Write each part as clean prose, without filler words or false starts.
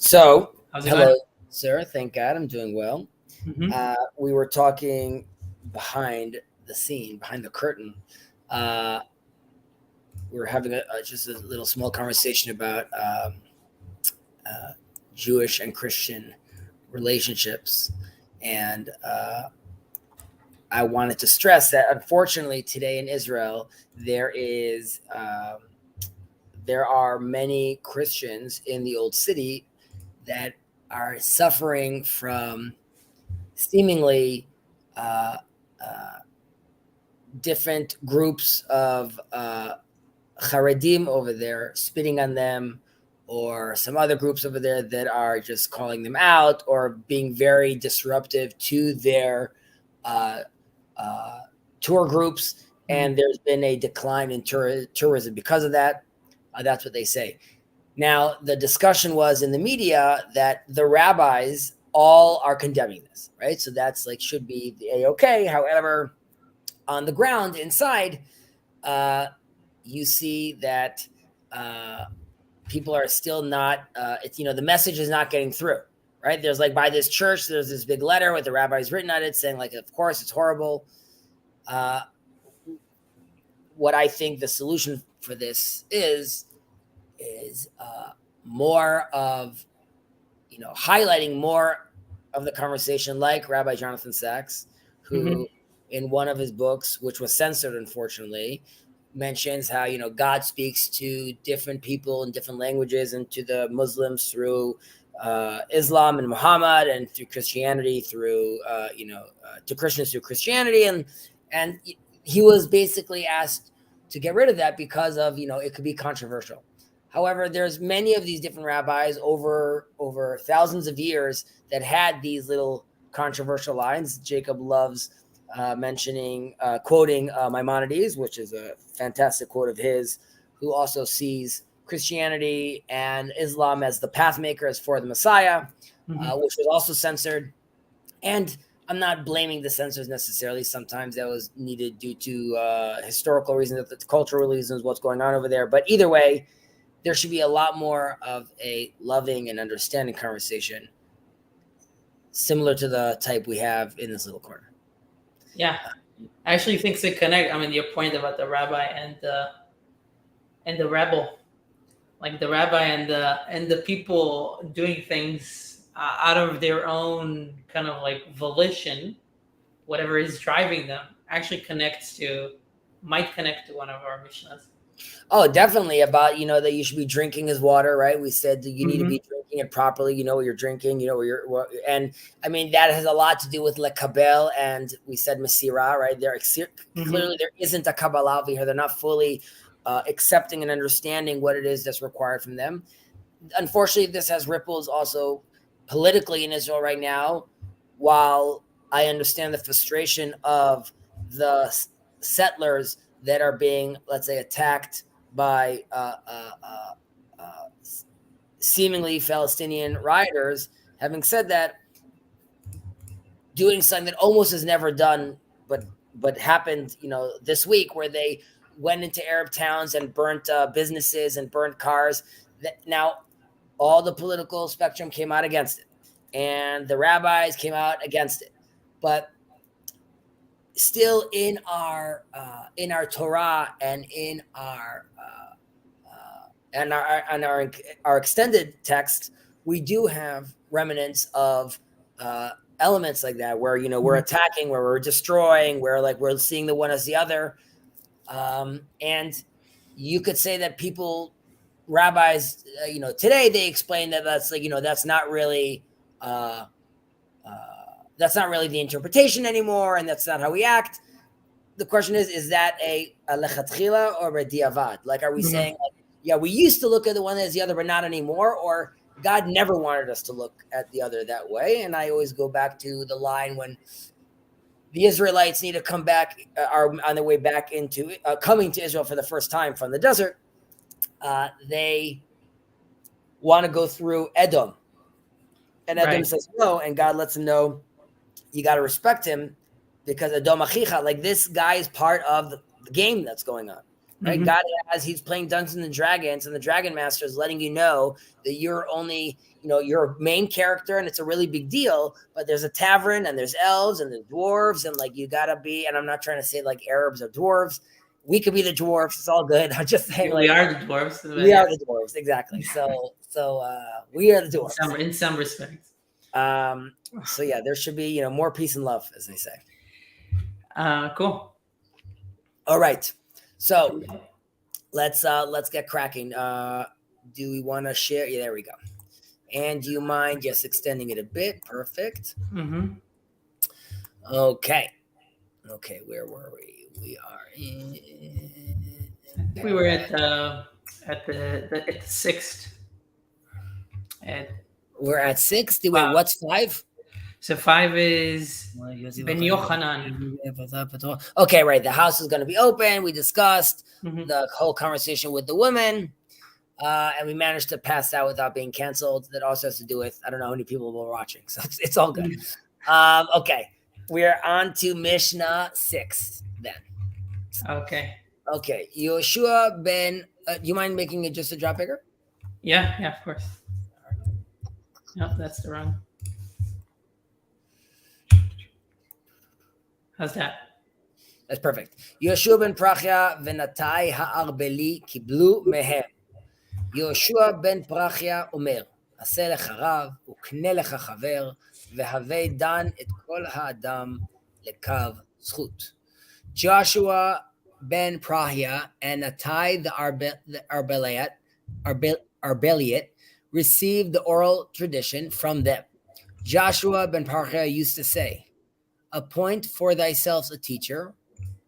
So, How's it hello, going? sir. Thank God I'm doing well. hmm We were talking behind the scene, behind the curtain. Uh, we were having just a little small conversation about uh, Jewish and Christian relationships. And I wanted to stress that unfortunately today in Israel, there are many Christians in the old city that are suffering from seemingly uh, uh, different groups of Haredim over there spitting on them, or some other groups over there that are just calling them out or being very disruptive to their uh, uh, tour groups. hmm And there's been a decline in tourism because of that. That's what they say. Now, the discussion was in the media that the rabbis all are condemning this, right? So that's like should be the A-OK. However, on the ground inside, uh, you see that uh, people are still not. It's the message is not getting through, right? There's like by this church, there's this big letter with the rabbis written on it saying like, of course, it's horrible. Uh, what I think the solution for this is more of highlighting more of the conversation, like Rabbi Jonathan Sachs, hmm who in one of his books, which was censored unfortunately, mentions how God speaks to different people in different languages, and to the Muslims through Islam and Muhammad, and through Christianity through to Christians through Christianity, and he was basically asked to get rid of that because of it could be controversial. However, there's many of these different rabbis over thousands of years that had these little controversial lines. Jacob loves quoting Maimonides, which is a fantastic quote of his, who also sees Christianity and Islam as the path makers for the Messiah, hmm which was also censored. And I'm not blaming the censors necessarily. Sometimes that was needed due to historical reasons, cultural reasons, what's going on over there. But either way, there should be a lot more of a loving and understanding conversation, similar to the type we have in this little corner. Yeah, I actually think they connect. I mean, your point about the rabbi and the rebel, like the rabbi and the people doing things out of their own kind of like volition, whatever is driving them, actually might connect to one of our missionaries. Oh, definitely about that you should be drinking his water, right? We said that you need to hmm be drinking it properly. You know what you're drinking. You know and I mean that has a lot to do with lekabel, and we said masira, right? hmm Clearly there isn't a kabbalah over here. They're not fully accepting and understanding what it is that's required from them. Unfortunately, this has ripples also politically in Israel right now. While I understand the frustration of the settlers that are being, let's say, attacked by seemingly Palestinian rioters. Having said that, doing something that almost is never done, but happened, this week, where they went into Arab towns and burnt businesses and burnt cars. Now, all the political spectrum came out against it, and the rabbis came out against it, but still in our Torah and in our extended text, we do have remnants of elements like that, where we're attacking, where we're destroying, where like we're seeing the one as the other, and you could say that rabbis, today they explain that that's like uh, that's not really the interpretation anymore, and that's not how we act. The question is that a lechatchila or a diavad? Like, are we hmm saying, like, yeah, we used to look at the one as the other, but not anymore, or God never wanted us to look at the other that way? And I always go back to the line when the Israelites need to come back, are on their way back into coming to Israel for the first time from the desert. They want to go through Edom, and Edom Right. says no, and God lets them know you got to respect him, because Edom Achicha, like, this guy is part of the game that's going on. right? God he's playing Dungeons and Dragons, and the Dragon Master is letting you know that you're only, you're a main character, and it's a really big deal. But there's a tavern, and there's elves, and there's dwarves, and like you gotta be. And I'm not trying to say like Arabs or dwarves. We could be the dwarves. It's all good. I'm just saying, we are the dwarves. We are the dwarves, exactly. So we are the dwarves in some respects. So yeah, there should be more peace and love, as they say. Cool. All right, so let's get cracking. Do we want to share? Yeah, there we go. And do you mind just extending it a bit? Perfect. Okay, where were we? We are we were at the 6th. We're at 6. Wait, what's 5? So 5 is Ben Yochanan. Okay, right. The house is going to be open. We discussed the whole conversation with the women, and we managed to pass out without being canceled. That also has to do with, I don't know how many people were watching, so it's all good. Okay, we're on to Mishnah 6 then. Okay. Yoshua Ben, you mind making it just a drop bigger? Yeah, of course. Nope, that's the wrong. How's that? That's perfect. Yoshua ben Prachya v'natai ha'arbeli kiblu mehem. Yoshua ben Prachya omer, עשה לך רב וקנה לך חבר, והווה דן את כל האדם לקו זכות. Joshua ben Prahia and Natai the Arbeliot received the oral tradition from them. Joshua ben Prahia used to say, appoint for thyself a teacher,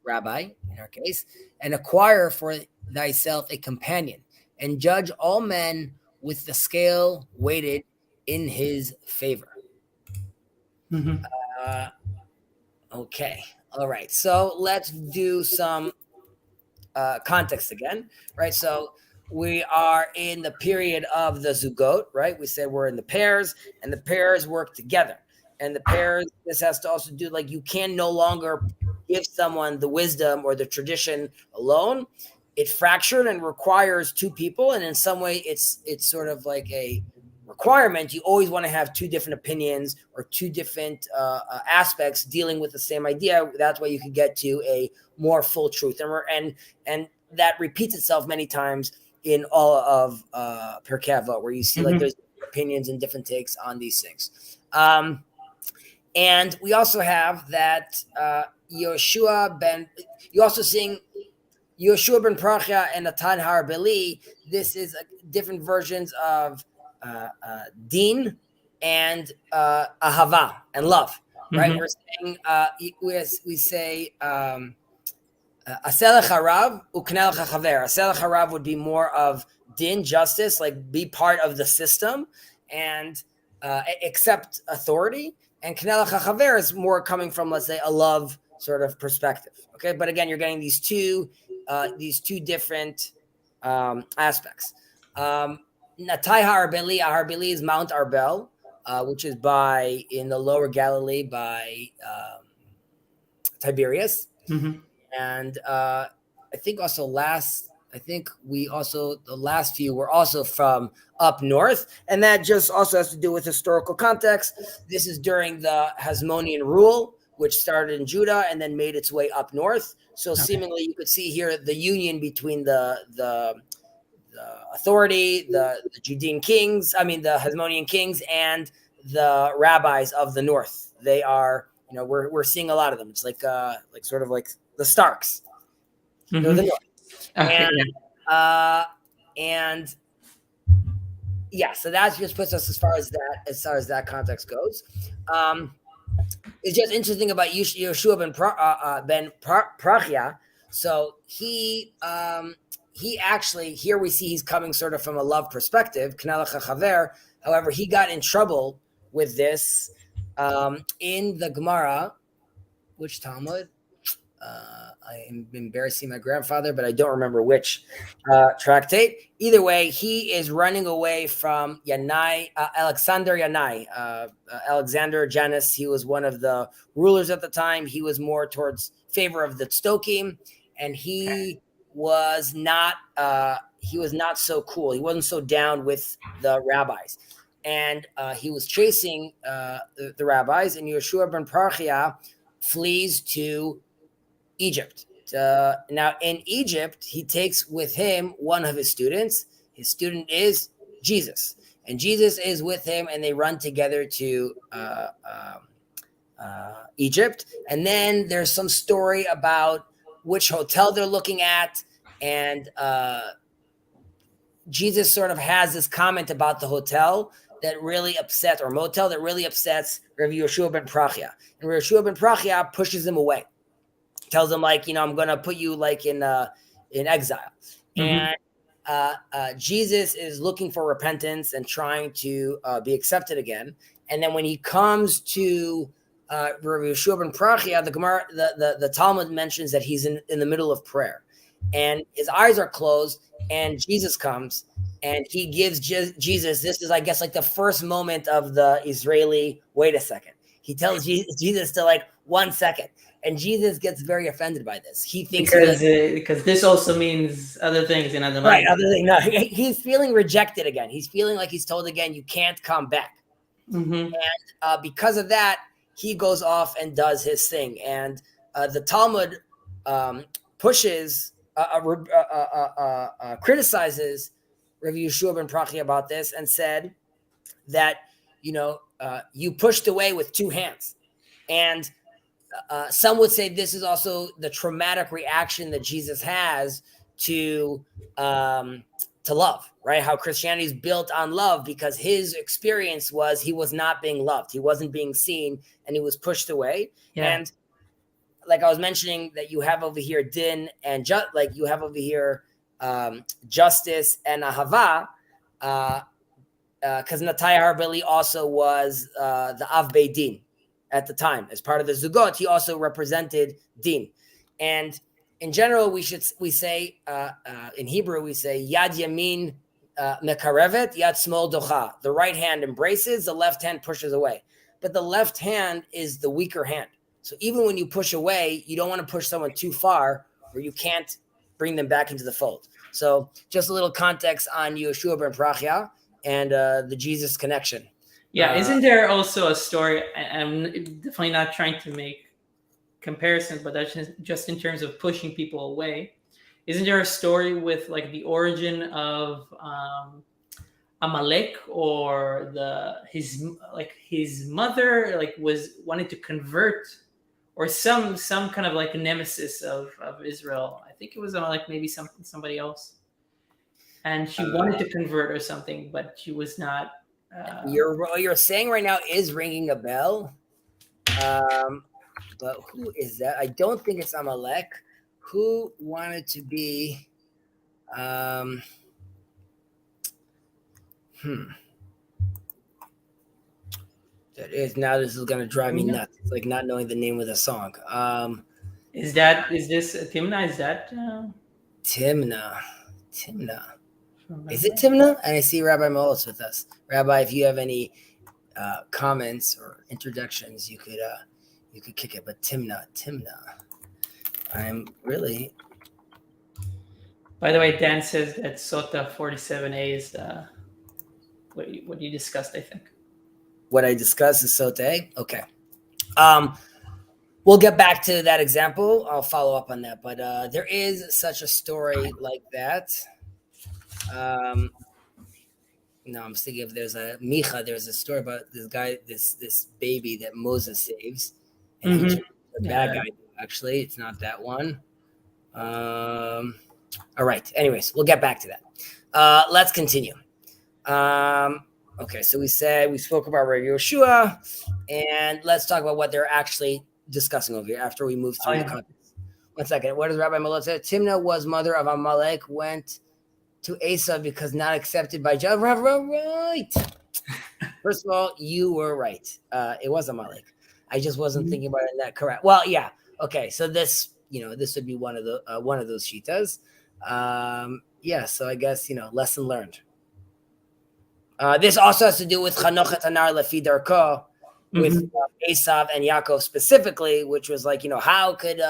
rabbi in our case, and acquire for thyself a companion, and judge all men with the scale weighted in his favor. Okay. All right. So let's do some context again, right? So we are in the period of the zugot, right? We said we're in the pairs, and the pairs work together. And the pairs, this has to also do, like, you can no longer give someone the wisdom or the tradition alone. It fractured and requires two people, and in some way it's sort of like a requirement. You always want to have two different opinions or two different aspects dealing with the same idea. That's why you can get to a more full truth, and that repeats itself many times in all of Pirkei Avot, where you see like there's opinions and different takes on these things. And we also have that Yoshua ben. You also sing Yoshua ben Prachya and Natan Harbeli. This is different versions of din and ahava and love, right? We're saying we say asel harav uknel chaver. Asel harav would be more of din, justice, like be part of the system and accept authority. And knel chaver is more coming from, let's say, a love sort of perspective. Okay, but again, you're getting these two different aspects. Natai Harbeli. Harbeli is Mount Arbel, which is in the lower Galilee by Tiberias. And I think also the last few were also from up north, and that just also has to do with historical context. This is during the Hasmonean rule, which started in Judah and then made its way up north. So seemingly you could see here the union between the authority, the Judean kings, the Hasmonean kings, and the rabbis of the north. They are, we're seeing a lot of them. It's like sort of like the Starks. They're the north. And yeah, so that just puts us as far as that context goes. It's just interesting about Yoshua ben Prachya. So he actually, here we see he's coming sort of from a love perspective, knel chaver. However, he got in trouble with this in the Gemara, which Talmud. I am embarrassing my grandfather, but I don't remember which tractate. Either way, he is running away from Alexander Yanai. Alexander Janus, he was one of the rulers at the time. He was more towards favor of the Tzdokim, and he was not so cool. He wasn't so down with the rabbis, and he was chasing the rabbis. And Yeshua ben Parchia flees to Egypt. Now in Egypt, he takes with him one of his students. His student is Jesus, and Jesus is with him, and they run together to Egypt. And then there's some story about which hotel they're looking at, and Jesus sort of has this comment about the hotel that really upsets, or motel that really upsets Rabbi Yeshua ben Parchia. And Rabbi Yeshua ben Parchia pushes him away, tells him, like, I'm going to put you like in exile. And Jesus is looking for repentance and trying to be accepted again. And then when he comes to Rabbi Yeshua ben Parchia, the Gemara, the Talmud mentions that he's in the middle of prayer, and his eyes are closed, and Jesus comes, and he gives Jesus, this is, I guess, like the first moment of the Israeli, wait a second. He tells Jesus to, like, 1 second. And Jesus gets very offended by this. He thinks because this also means other things in other languages. Right, other thing. No, he's feeling rejected again. He's feeling like he's told again, you can't come back. And because of that, he goes off and does his thing. And the Talmud pushes, criticizes Rabbi Yeshua ben Parchia about this, and said that, you pushed away with two hands. And some would say this is also the traumatic reaction that Jesus has to love, right? How Christianity is built on love, because his experience was he was not being loved. He wasn't being seen, and he was pushed away. Yeah. And like I was mentioning, that you have over here din and you have over here justice and ahava, because Nataya Harbeli also was the Av Beit Din at the time. As part of the Zugot, he also represented din. And in general, we say in Hebrew, we say Yad Yamin mekarevet, Yad Smol docha. The right hand embraces, the left hand pushes away. But the left hand is the weaker hand. So even when you push away, you don't want to push someone too far where you can't bring them back into the fold. So just a little context on Yeshua ben Parchia and the Jesus connection. Yeah, isn't there also a story? I'm definitely not trying to make comparisons, but that's just in terms of pushing people away. Isn't there a story with, like, the origin of Amalek, or his mother, like, wanted to convert, or some kind of like a nemesis of Israel? I think it was Amalek, maybe somebody else, and she wanted to convert or something, but she was not. You're saying right now is ringing a bell, but who is that? I don't think it's Amalek. Who wanted to be? That is, now this is going to drive me nuts. It's like not knowing the name of the song. Is this Timna? Is that Timna? Is it Timna? And I see Rabbi Molos with us. Rabbi, if you have any comments or introductions, you could kick it. But Timna. I'm really. By the way, Dan says that Sota 47a is what you discussed, I think. What I discussed is Sota A? Okay. We'll get back to that example. I'll follow up on that. But there is such a story like that. No, I'm thinking if there's a story about this guy, this baby that Moses saves. And he's a bad guy. Actually, it's not that one. All right. Anyways, we'll get back to that. Let's continue. Okay, so we spoke about Rabbi Yeshua, and let's talk about what they're actually discussing over here after we move through the context. 1 second. What does Rabbi Malot say? Timna was mother of Amalek, went to Asa because not accepted by Jah. Right. First of all, you were right. It was Amalek. I just wasn't thinking about it in that correct. Well, yeah. Okay, so this would be one of those shitas. So I guess, lesson learned. This also has to do with Chanochet Anar Lefi Darko, with Esav and Yaakov specifically, which was like, how could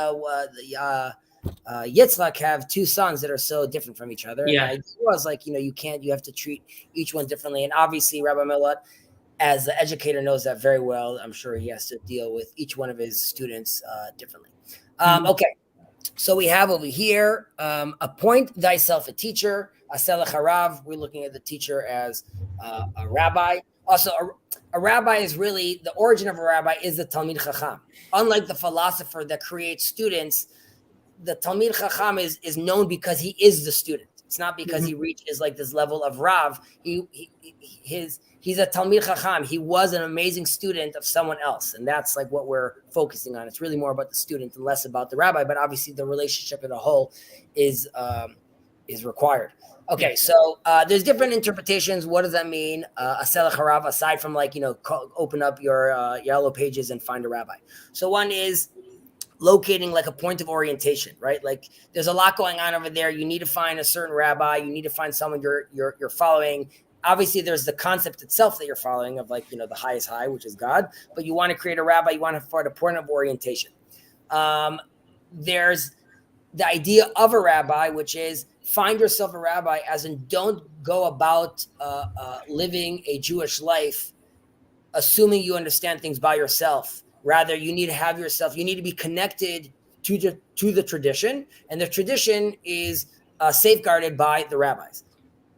Yitzchak have two sons that are so different from each other. Yeah. And the idea was like, you have to treat each one differently. And obviously Rabbi Millet, as the educator, knows that very well. I'm sure he has to deal with each one of his students differently. Okay. So we have over here, appoint thyself a teacher, aselech harav. We're looking at the teacher as a rabbi. Also, a rabbi is really, the origin of a rabbi is the Talmid Chacham. Unlike the philosopher that creates students, the Talmid Chacham is known because he is the student. It's not because he reaches like this level of Rav. He's a Talmid Chacham. He was an amazing student of someone else. And that's like what we're focusing on. It's really more about the student and less about the rabbi, but obviously the relationship as a whole is required. Okay, so there's different interpretations. What does that mean? Aselech harav, aside from like, open up your yellow pages and find a rabbi. So one is locating like a point of orientation, right? Like there's a lot going on over there. You need to find a certain rabbi. You need to find someone you're following. Obviously, there's the concept itself that you're following of like, the highest high, which is God. But you want to create a rabbi. You want to find a point of orientation. There's the idea of a rabbi, which is find yourself a rabbi, as in don't go about living a Jewish life assuming you understand things by yourself. Rather, you need to have yourself, you need to be connected to the tradition, and the tradition is safeguarded by the rabbis.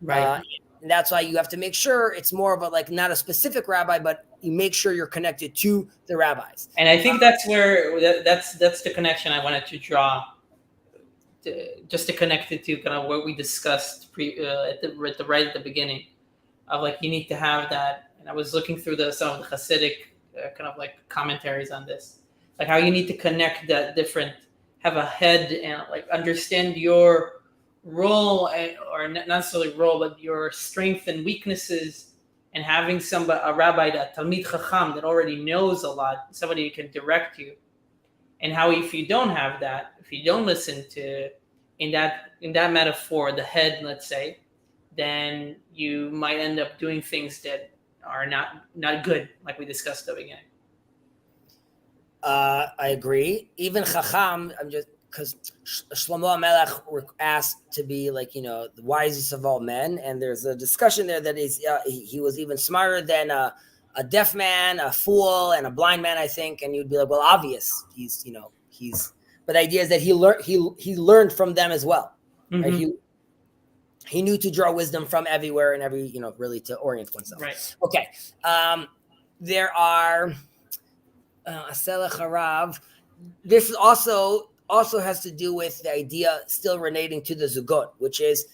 Right. And that's why you have to make sure it's more of a, like, not a specific rabbi, but you make sure you're connected to the rabbis. And I think that's where that's the connection I wanted to draw, just to connect it to kind of what we discussed right at the beginning of like, you need to have that. And I was looking through some of the Hasidic kind of like commentaries on this, like how you need to connect that different, have a head and like understand your role, or not necessarily role, but your strength and weaknesses, and having a rabbi, that Talmid Chacham, that already knows a lot, somebody who can direct you. And how, if you don't have that, if you don't listen to, in that metaphor, the head, let's say, then you might end up doing things that are not good, like we discussed at the beginning. I agree. Even Chacham, I'm just, because Shlomo HaMelech were asked to be like, the wisest of all men. And there's a discussion there that he was even smarter than a deaf man, a fool, and a blind man, I think. And you'd be like, well, obvious. But the idea is that he learned from them as well. Mm-hmm. Right? He knew to draw wisdom from everywhere and really to orient oneself. Right. Okay. There are Aselech Harav. This also has to do with the idea still relating to the Zugot, which is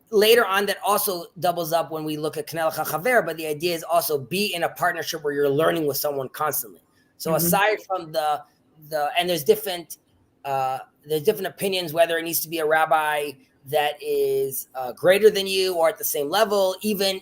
later on that also doubles up when we look at Knel HaChaver, but the idea is also be in a partnership where you're learning with someone constantly. So aside from and there's different opinions whether it needs to be a rabbi that is greater than you or at the same level. Even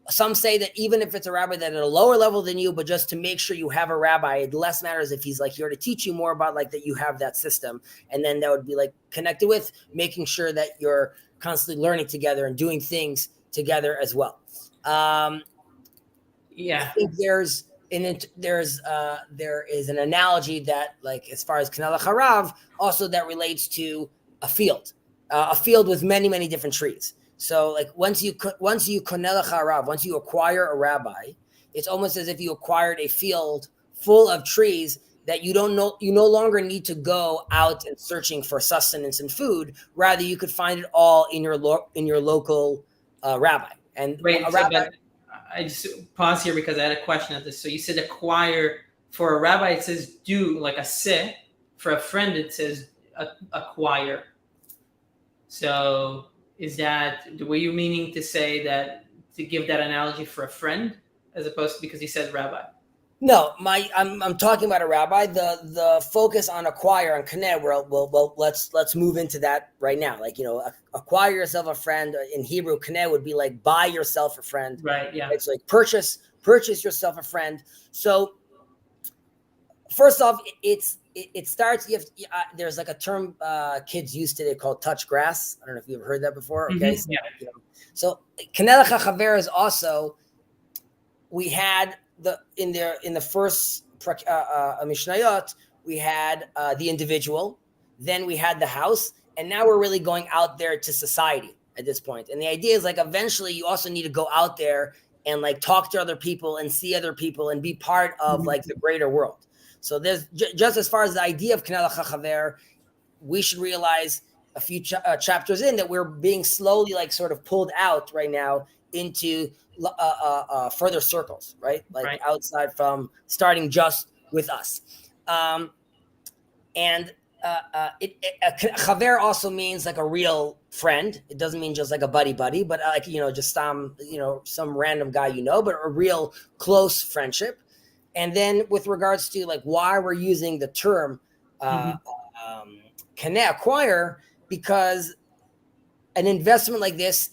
some say that even if it's a rabbi that at a lower level than you, but just to make sure you have a rabbi, it less matters if he's like here to teach you more about like that you have that system. And then that would be like connected with making sure that you're constantly learning together and doing things together as well. I think there is an analogy that, like, as far as Knel HaCharav, also that relates to a field with many, many different trees. So like once you Knel HaCharav, once you acquire a rabbi, it's almost as if you acquired a field full of trees that you no longer need to go out and searching for sustenance and food. Rather, you could find it all in your local rabbi. And Wait, a rabbi. I just pause here because I had a question at this. So you said acquire. For a rabbi, it says do, like a se. For a friend, it says acquire. So were you meaning to say that, to give that analogy for a friend, as opposed to, because he said rabbi? No, I'm talking about a rabbi. The focus on acquire and connect. Well, let's move into that right now. Like, acquire yourself a friend. In Hebrew, connect would be like buy yourself a friend. Right. Yeah. It's like purchase yourself a friend. So first off, it starts. There's like a term kids use today called touch grass. I don't know if you've heard that before. Okay. Mm-hmm. Yeah. So Knel HaChaver is also, we had in the first Mishnayot, we had the individual, then we had the house, and now we're really going out there to society at this point. And the idea is like eventually you also need to go out there and like talk to other people and see other people and be part of like the greater world. So there's just as far as the idea of Knei Chaver, we should realize a few chapters in that we're being slowly like sort of pulled out right now into further circles, right? Like outside from starting just with us. And chaver also means like a real friend. It doesn't mean just like a buddy, but like, just some random guy, but a real close friendship. And then with regards to like why we're using the term Kaneh, acquire, because an investment like this,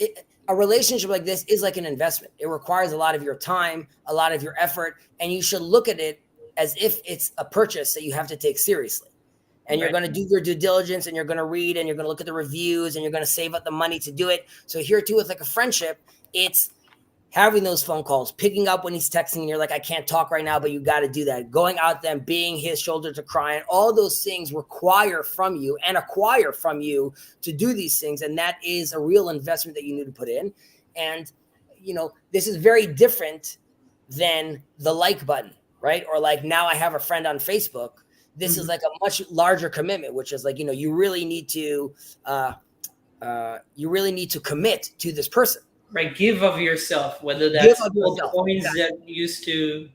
a relationship like this is like an investment. It requires a lot of your time, a lot of your effort, and you should look at it as if it's a purchase that you have to take seriously. And you're going to do your due diligence, and you're going to read, and you're going to look at the reviews, and you're going to save up the money to do it. So here too, with like a friendship, it's having those phone calls, picking up when he's texting, and you're like, I can't talk right now, but you got to do that. Going out there, being his shoulder to cry, and all those things require from you and acquire from you to do these things. And that is a real investment that you need to put in. And, this is very different than the like button, right? Or like, now I have a friend on Facebook. This is like a much larger commitment, which is like, you really need to commit to this person. Right, give of yourself, whether that's coins that used to,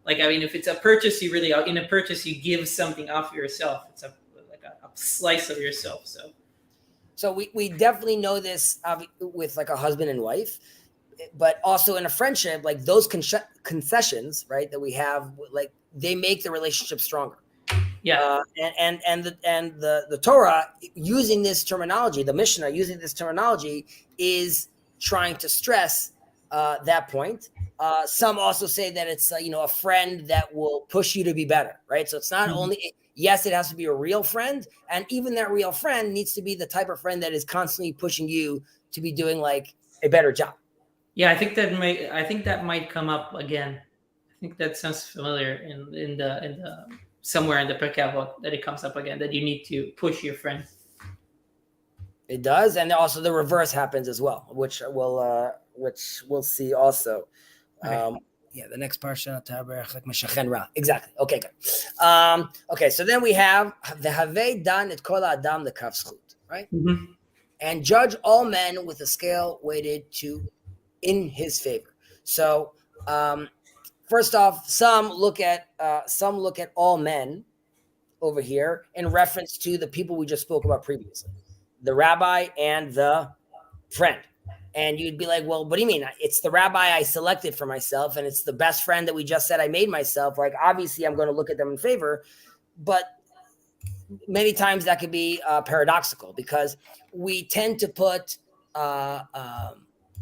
like, I mean, if it's a purchase, you give something off yourself. It's a slice of yourself. So we definitely know this with like a husband and wife, but also in a friendship, like those concessions, right, that we have, like they make the relationship stronger. Yeah. And the Torah using this terminology, the Mishnah using this terminology is trying to stress that point. Some also say that it's a friend that will push you to be better, right? So it's not only, yes, it has to be a real friend, and even that real friend needs to be the type of friend that is constantly pushing you to be doing like a better job. Yeah, I think that might come up again. I think that sounds familiar in the somewhere in the Pirkei Avot that it comes up again, that you need to push your friend. It does, and also the reverse happens as well, which we'll see also. Okay. The next parsha, exactly. Okay, good. Okay, so then we have the Havei Dan et kol adam lekav zchut, right? And judge all men with a scale weighted in his favor. So, first off, some look at all men over here in reference to the people we just spoke about previously, the rabbi and the friend. And you'd be like, well, what do you mean? It's the rabbi I selected for myself, and it's the best friend that we just said I made myself. Like, obviously, I'm going to look at them in favor. But many times that could be paradoxical, because we tend to put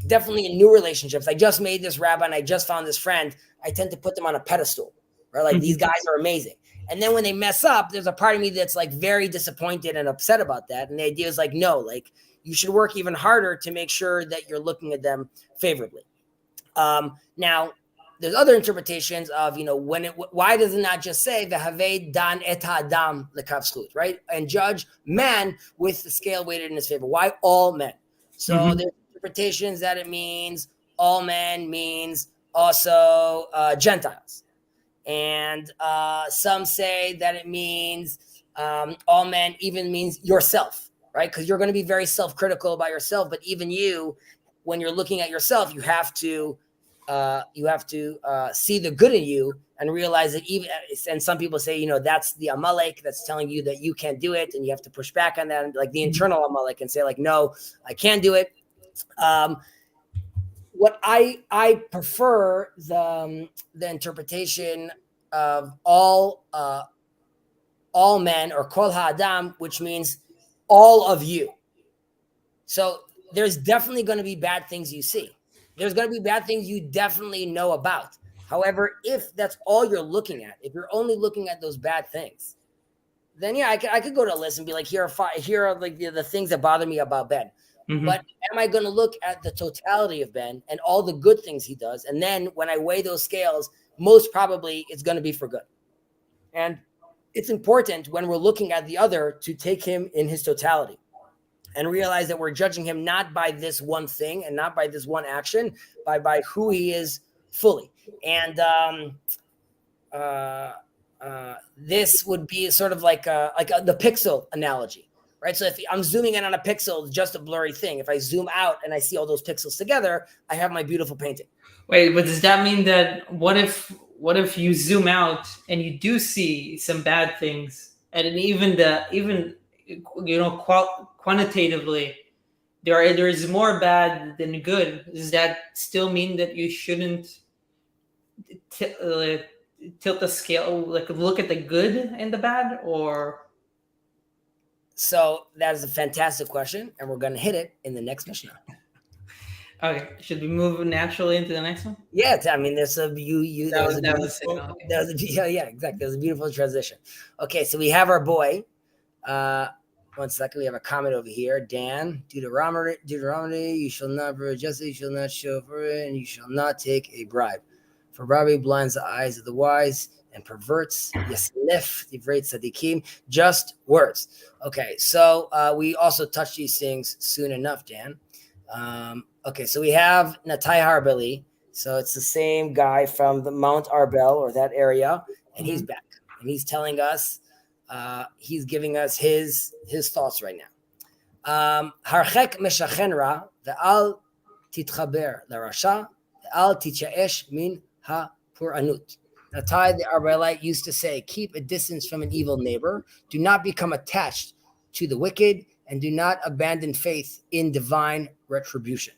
definitely in new relationships. I just made this rabbi and I just found this friend. I tend to put them on a pedestal, right? Like these guys are amazing. And then when they mess up, there's a part of me that's like very disappointed and upset about that. And the idea is like, no, like you should work even harder to make sure that you're looking at them favorably. Now, there's other interpretations of, why does it not just say v'havei dan et ha'adam lekav zchut, right? And judge man with the scale weighted in his favor. Why all men? So there's interpretations that it means all men means also Gentiles. And some say that it means all men even means yourself, right? Because you're going to be very self-critical about yourself. But even you, when you're looking at yourself, you have to see the good in you and realize that and some people say, that's the Amalek that's telling you that you can't do it. And you have to push back on that, like the internal Amalek, and say like, no, I can't do it. What I prefer the interpretation of all men, or kol ha'adam, which means all of you. So there's definitely going to be bad things you see. There's going to be bad things you definitely know about. However, if that's all you're looking at, if you're only looking at those bad things, then I could go to a list and be like, here are like the things that bother me about Ben. But am I going to look at the totality of Ben and all the good things he does? And then when I weigh those scales, most probably it's going to be for good. And it's important when we're looking at the other to take him in his totality and realize that we're judging him not by this one thing and not by this one action, by who he is fully. And this would be sort of like the pixel analogy, right? So if I'm zooming in on a pixel, it's just a blurry thing. If I zoom out and I see all those pixels together, I have my beautiful painting. Wait, but does that mean that what if you zoom out and you do see some bad things, and even quantitatively there is more bad than good? Does that still mean that you shouldn't tilt the scale, like look at the good and the bad? Or so that is a fantastic question, and we're going to hit it in the next Mishnah. Okay, should we move naturally into the next one? Yeah, I mean, there's a exactly. There's a beautiful transition. Okay, so we have our boy. 1 second, we have a comment over here. Dan, Deuteronomy, you shall not brew justice, you shall not show for it, and you shall not take a bribe. For robbery blinds the eyes of the wise and perverts Yaslif Divrei Tzadikim, just words. Okay, so we also touch these things soon enough, Dan. Okay, so we have Natai Harbeli. So it's the same guy from the Mount Arbel or that area, and he's back. And he's telling us, he's giving us his thoughts right now. Harchek meshachen ra ve'al titchaber larasha ve'al titchaesh min ha-puranut. Natai the Arbelite used to say, keep a distance from an evil neighbor. Do not become attached to the wicked, and do not abandon faith in divine retribution.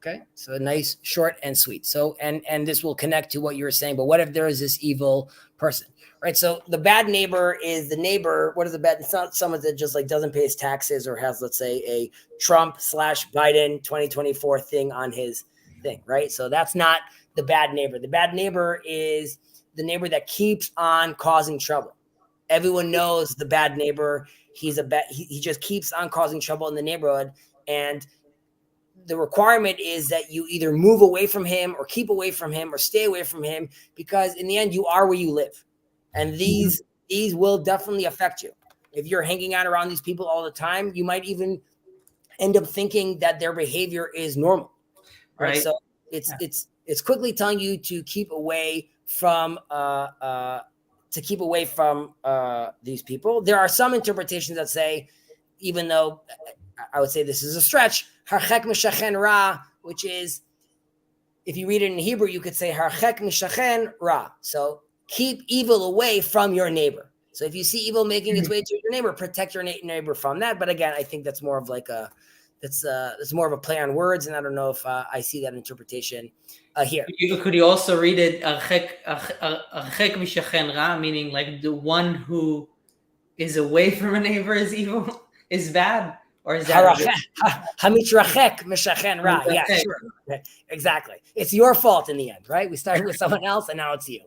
Okay, so a nice, short and sweet. So, and this will connect to what you were saying, but what if there is this evil person, right? So the bad neighbor is the neighbor. What is the bad? It's not someone that just like doesn't pay his taxes or has, let's say, a Trump/Biden 2024 thing on his thing, right? So that's not the bad neighbor. The bad neighbor is the neighbor that keeps on causing trouble. Everyone knows the bad neighbor. He just keeps on causing trouble in the neighborhood, and the requirement is that you either move away from him or keep away from him or stay away from him, because in the end you are where you live, and these will definitely affect you. If you're hanging out around these people all the time, you might even end up thinking that their behavior is normal, right? So it's quickly telling you to keep away from these people. There are some interpretations that say, even though I would say this is a stretch, harchek mishachen ra, which is, if you read it in Hebrew, you could say harchek mishachen ra. So keep evil away from your neighbor. So if you see evil making its way to your neighbor, protect your neighbor from that. But again, I think that's more of like it's more of a play on words, and I don't know if I see that interpretation here. Could you also read it harchek mishachen ra, meaning like the one who is away from a neighbor is evil, is bad? Or is that hamitrachek mishachen ra? Yeah, sure. Exactly. It's your fault in the end, right? We started with someone else, and now it's you.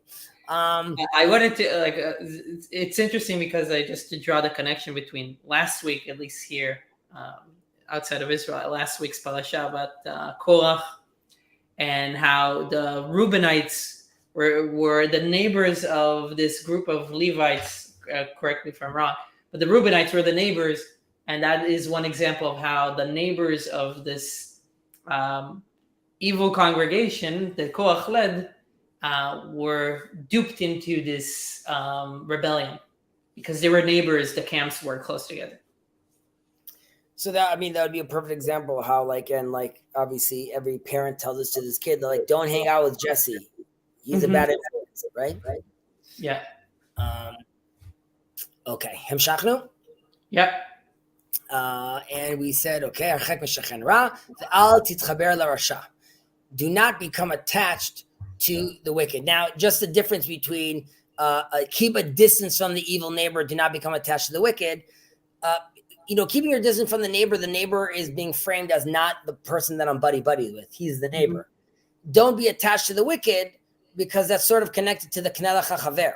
I wanted to it's interesting because I just to draw the connection between last week, at least here outside of Israel, last week's parasha about Korach, and how the Reubenites were the neighbors of this group of Levites. Correct me if I'm wrong, but the Reubenites were the neighbors. And that is one example of how the neighbors of this evil congregation that Korach led were duped into this rebellion because they were neighbors. The camps were close together. So that would be a perfect example of how, obviously every parent tells this to this kid, they're like, don't hang out with Jesse. He's a bad influence, right? Yeah. Okay. Hemshachnu? Yep. And we said, okay, harchek mishachen ra, ve'al titchaber larasha. Do not become attached to the wicked. Now, just the difference between keep a distance from the evil neighbor, do not become attached to the wicked. Keeping your distance from the neighbor is being framed as not the person that I'm buddy with. He's the neighbor. Don't be attached to the wicked, because that's sort of connected to the knelach hachaver.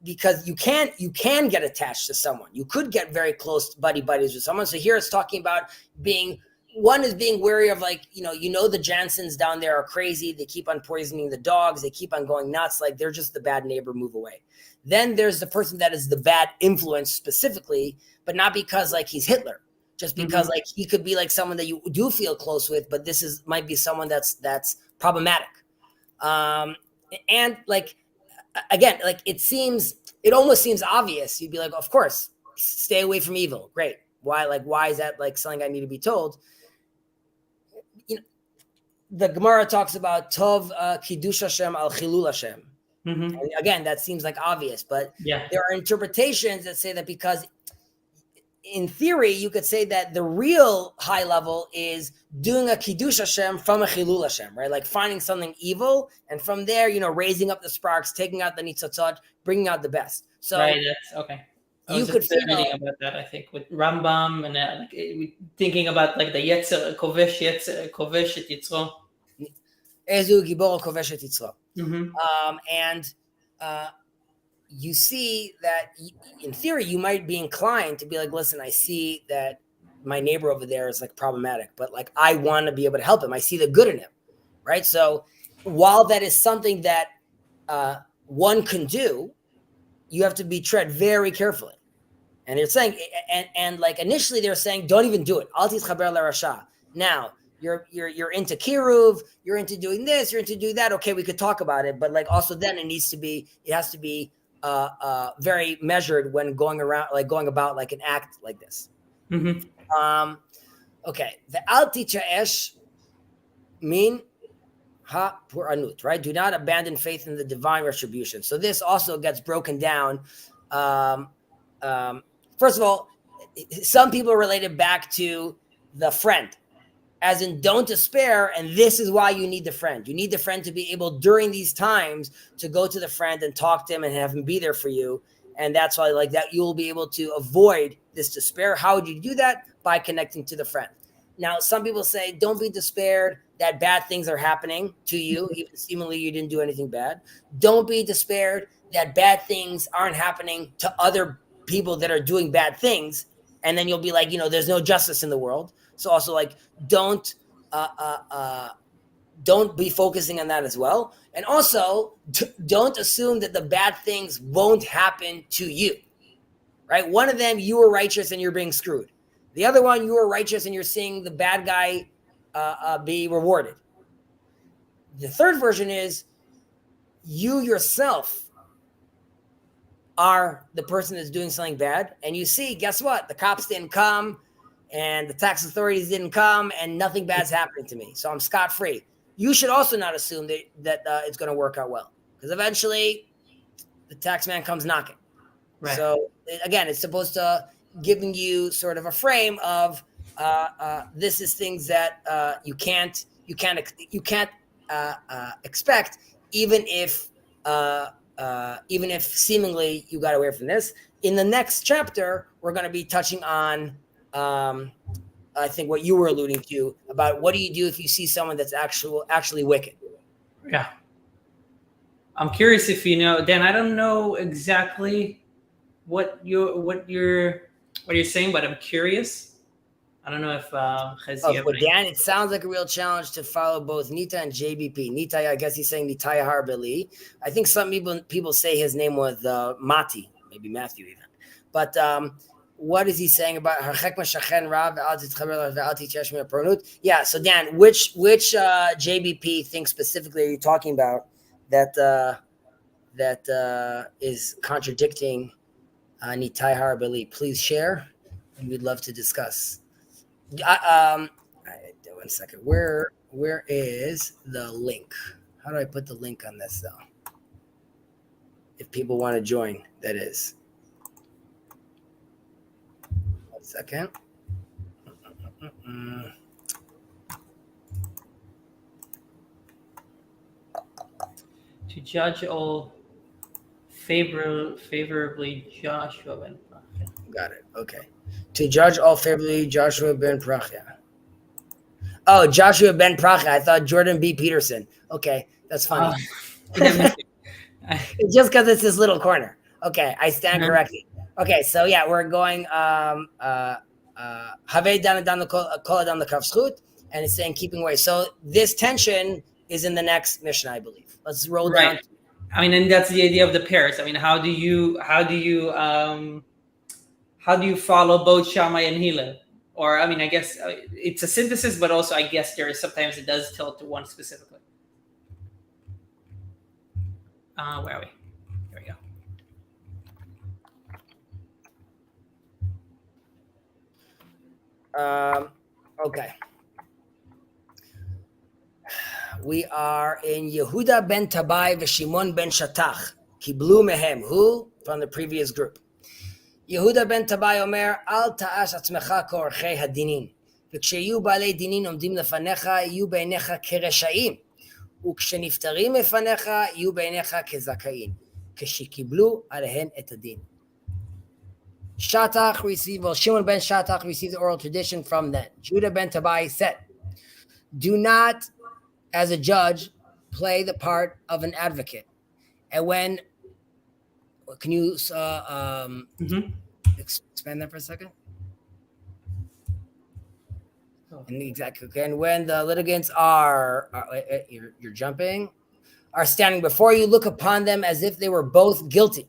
Because you can get attached to someone. You could get very close buddies with someone. So here it's talking about being one is being wary of like, the Jansons down there are crazy. They keep on poisoning the dogs. They keep on going nuts. Like they're just the bad neighbor, move away. Then there's the person that is the bad influence specifically, but not because like he's Hitler, just because like he could be like someone that you do feel close with, but might be someone that's problematic. And like, again, like it almost seems obvious. You'd be like, of course, stay away from evil. Great. Why is that like something I need to be told? The Gemara talks about Tov Kiddush Hashem al Chilul Hashem. And again, that seems like obvious, but there are interpretations that say that because in theory, you could say that the real high level is doing a Kiddush Hashem from a Chilul Hashem, right? Like finding something evil and from there, raising up the sparks, taking out the nitzotzot, bringing out the best. So right, that's okay. I was just reading about that, I think, with Rambam and thinking about like the Yetzer Kovesh et Yitzro. Ezu Gibor Kovesh et Yitzro. And you see that in theory, you might be inclined to be like, listen, I see that my neighbor over there is like problematic, but like I want to be able to help him. I see the good in him, right? So while that is something that one can do, you have to be tread very carefully. And they're saying, and like initially they're saying, don't even do it. Al titchaber l'rasha. Now you're into kiruv, you're into doing this, you're into doing that. Okay, we could talk about it, but like also then it has to be very measured when going about like an act like this. Okay, the al tichaesh mean ha puranut, right? Do not abandon faith in the divine retribution. So this also gets broken down. First of all, some people relate it back to the friend, as in don't despair. And this is why you need the friend. You need the friend to be able during these times to go to the friend and talk to him and have him be there for you. And that's why like that, you'll be able to avoid this despair. How would you do that? By connecting to the friend. Now, some people say, don't be despaired that bad things are happening to you, even seemingly you didn't do anything bad. Don't be despaired that bad things aren't happening to other people that are doing bad things. And then you'll be like, there's no justice in the world. So also like, don't be focusing on that as well. And also don't assume that the bad things won't happen to you, right? One of them, you were righteous and you're being screwed. The other one, you were righteous and you're seeing the bad guy be rewarded. The third version is you yourself are the person that's doing something bad. And you see, guess what? The cops didn't come and the tax authorities didn't come and nothing bad's happening to me. So I'm scot-free. You should also not assume that it's going to work out well, because eventually the tax man comes knocking. Right. So again, it's supposed to giving you sort of a frame of this is things that you can't expect, even if seemingly you got away from this. In the next chapter, we're going to be touching on, I think what you were alluding to about what do you do if you see someone that's actually wicked. Yeah. I'm curious if Dan, I don't know exactly what you're saying, but I'm curious. I don't know if Chezi. For Dan, it sounds like a real challenge to follow both Nita and JBP. Nita, I guess he's saying Nitaya Harbeli. I think some people say his name was Mati, maybe Matthew even. But what is he saying about Harchek Mashachen Rav? Yeah. So Dan, which JBP thing specifically are you talking about that is contradicting Nitaya Harbeli? Please share, and we'd love to discuss. One second. Where is the link? How do I put the link on this though? If people want to join, that is. 1 second. To judge all favorably Joshua Ben Prachya. Got it. Okay. To judge all favorably Joshua Ben Prachya. Oh, Joshua Ben Prachya. I thought Jordan B. Peterson. Okay, that's funny. Just because it's this little corner. Okay, I stand corrected. Okay, so yeah, we're going Havei down the kol down the kaf zchut, and it's saying keeping away. So this tension is in the next Mishnah, I believe. Let's roll down. I mean, and that's the idea of the pairs. I mean, how do you follow both Shammai and Hillel? Or I mean, I guess it's a synthesis, but also I guess there is sometimes it does tilt to one specifically. Where are we? Here we go. Okay. We are in Yehuda ben Tabai v'Shimon ben Shatach. Kiblu mehem. Who? From the previous group. Yehuda ben Tabai omer, al ta'ash atzmecha ko'orchei hadinin. וכשיהיו בעלי דינין עומדים לפניך, יהיו בעיניך כרשעים. וכשנפטרים לפניך, יהיו בעיניך כזכאים. כשקיבלו עליהן את הדין. Shatach received, well, Shimon ben Shatach received the oral tradition from them. Judah ben Tabai said, do not, as a judge, play the part of an advocate. And when, can you expand that for a second? And exactly. Okay. And when the litigants you're jumping, are standing before you, look upon them as if they were both guilty.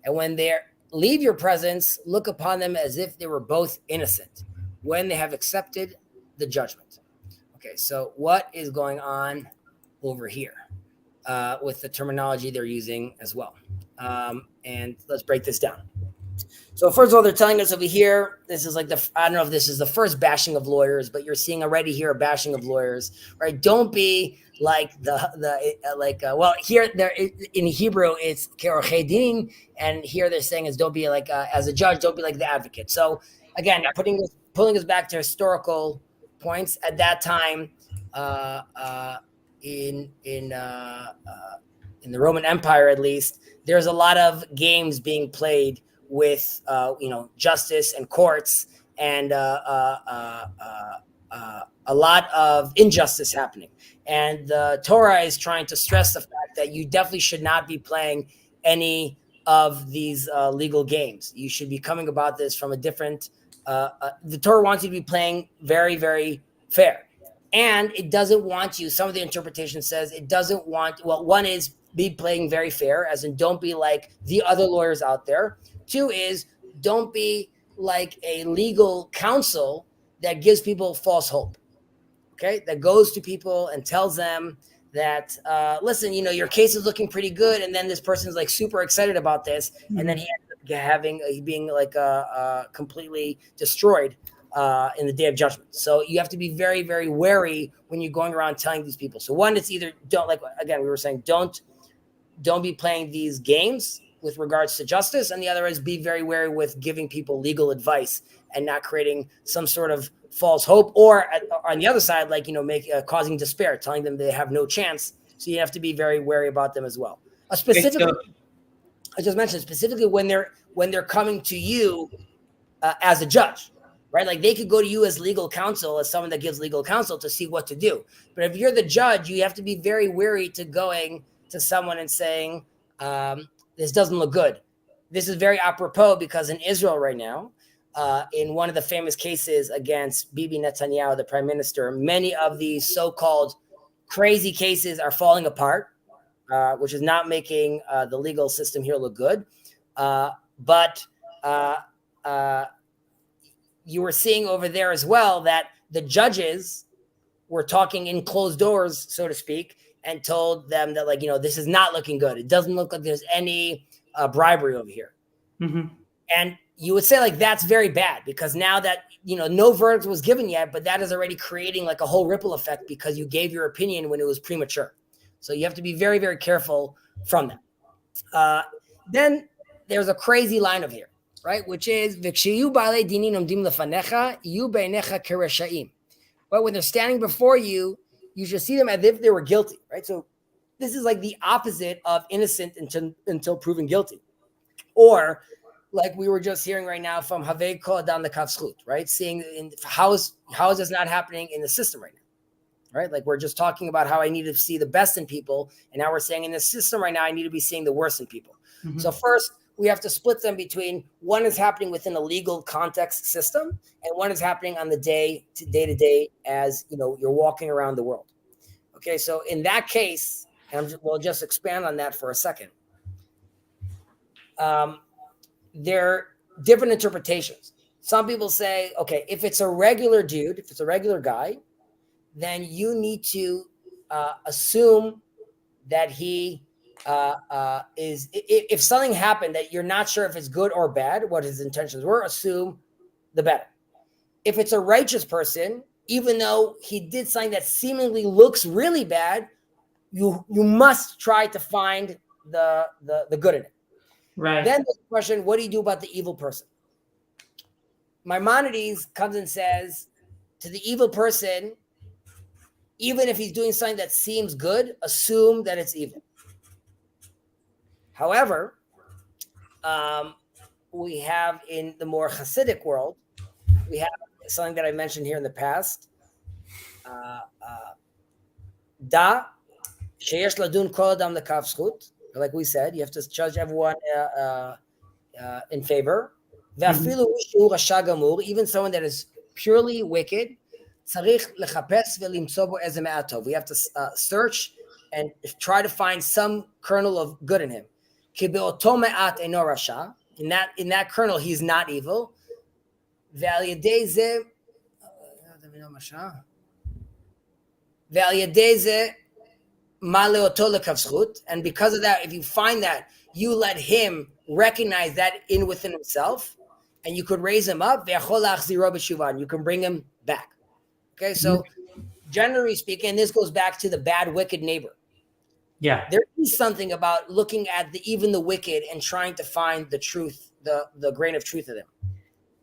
And when they leave your presence, look upon them as if they were both innocent when they have accepted the judgment. Okay, so what is going on over here with the terminology they're using as well? And let's break this down. So first of all, they're telling us over here, this is like I don't know if this is the first bashing of lawyers, but you're seeing already here a bashing of lawyers, right? Don't be like here there in Hebrew it's ke'orchei din, and here they're saying is don't be like as a judge, don't be like the advocate. So again, pulling us back to historical points at that time in the Roman Empire, at least, there's a lot of games being played with justice and courts, and a lot of injustice happening. And the Torah is trying to stress the fact that you definitely should not be playing any of these legal games. You should be coming about this from a different. The Torah wants you to be playing very, very fair, and it doesn't want you. Some of the interpretation says it doesn't want. Well, one is be playing very fair, as in don't be like the other lawyers out there. Two is don't be like a legal counsel that gives people false hope. Okay, that goes to people and tells them that, listen, your case is looking pretty good, and then this person's like super excited about this, and then he ends up being like completely destroyed in the day of judgment. So you have to be very, very wary when you're going around telling these people. So one, it's either don't, like again we were saying, don't be playing these games with regards to justice, and the other is be very wary with giving people legal advice and not creating some sort of false hope, or on the other side, like causing despair, telling them they have no chance. So you have to be very wary about them as well. Specifically, I just mentioned specifically when they're coming to you as a judge, right? Like they could go to you as legal counsel, as someone that gives legal counsel to see what to do. But if you're the judge, you have to be very wary to going to someone and saying, this doesn't look good. This is very apropos because in Israel right now, in one of the famous cases against Bibi Netanyahu, the prime minister, many of these so-called crazy cases are falling apart, which is not making the legal system here look good. But you were seeing over there as well that the judges were talking in closed doors, so to speak, and told them that, this is not looking good. It doesn't look like there's any bribery over here. Mm-hmm. And you would say that's very bad because now that, no verdict was given yet, but that is already creating like a whole ripple effect because you gave your opinion when it was premature. So you have to be very, very careful from that. Then there's a crazy line over here, right? Which is, V'kshiyu ba'alei dinin omdim lefanecha, yu beinecha kereshaim. But when they're standing before you, you should see them as if they were guilty, right? So this is like the opposite of innocent until proven guilty. Or like we were just hearing right now from Havei Kol Adam L'Kav Zchut, right? Seeing how is this not happening in the system right now, right? Like we're just talking about how I need to see the best in people, and now we're saying in the system right now I need to be seeing the worst in people. Mm-hmm. So first, we have to split them between one is happening within a legal context system and one is happening on the day to day as you're walking around the world. Okay, so in that case, and we'll just expand on that for a second. There are different interpretations. Some people say, okay, if it's a regular dude, if it's a regular guy, then you need to assume that he is, if something happened that you're not sure if it's good or bad, what his intentions were, assume the better. If it's a righteous person, even though he did something that seemingly looks really bad, you must try to find the good in it. Right. Then the question, what do you do about the evil person? Maimonides comes and says to the evil person, even if he's doing something that seems good, assume that it's evil. However, we have in the more Hasidic world, we have something that I mentioned here in the past. Da sheyesh ladun kol adam lekav zchut. Like we said, you have to judge everyone in favor. Ve'afilu mishu rasha gamur, even someone that is purely wicked, tzarich lechapes ve'limtzo bo eze me'at tov. We have to search and try to find some kernel of good in him. Ki be'oto me'at eino rasha. In that kernel, he's not evil. Ve'al yedei ze and because of that, if you find that, you let him recognize that within himself, and you could raise him up. You can bring him back. Okay, so generally speaking, this goes back to the bad, wicked neighbor. Yeah, there is something about looking at even the wicked and trying to find the truth, the grain of truth of them.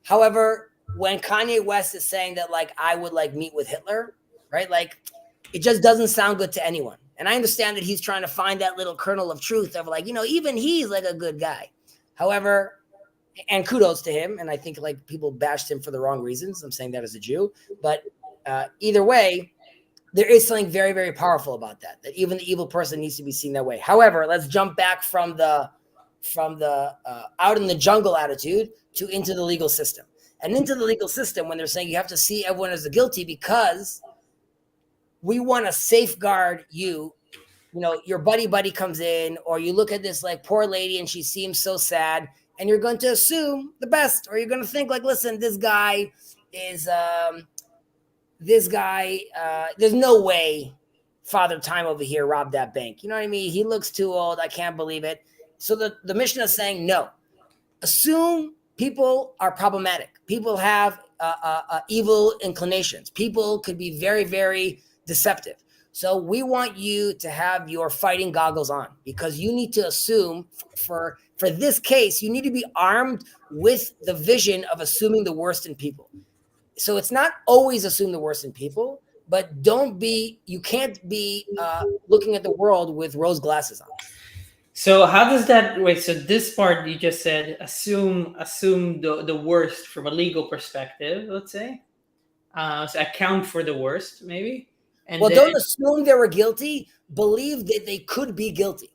However, when Kanye West is saying that, like, I would like meet with Hitler, right? Like, it just doesn't sound good to anyone. And I understand that he's trying to find that little kernel of truth of like, even he's like a good guy. However, and kudos to him. And I think like people bashed him for the wrong reasons. I'm saying that as a Jew, but either way, there is something very, very powerful about that even the evil person needs to be seen that way. However, let's jump back from the out in the jungle attitude to into the legal system. And into the legal system when they're saying you have to see everyone as the guilty because we want to safeguard you. Your buddy comes in, or you look at this like poor lady and she seems so sad, and you're going to assume the best, or you're going to think like, listen, this guy is there's no way Father Time over here robbed that bank. You know what I mean? He looks too old. I can't believe it. So the Mishnah is saying, no, assume people are problematic. People have evil inclinations. People could be very, very deceptive. So we want you to have your fighting goggles on because you need to assume for this case, you need to be armed with the vision of assuming the worst in people. So it's not always assume the worst in people, but you can't be looking at the world with rose glasses on. So how does that wait? So this part you just said, assume the worst from a legal perspective, let's say. So account for the worst, maybe. And don't assume they were guilty. Believe that they could be guilty.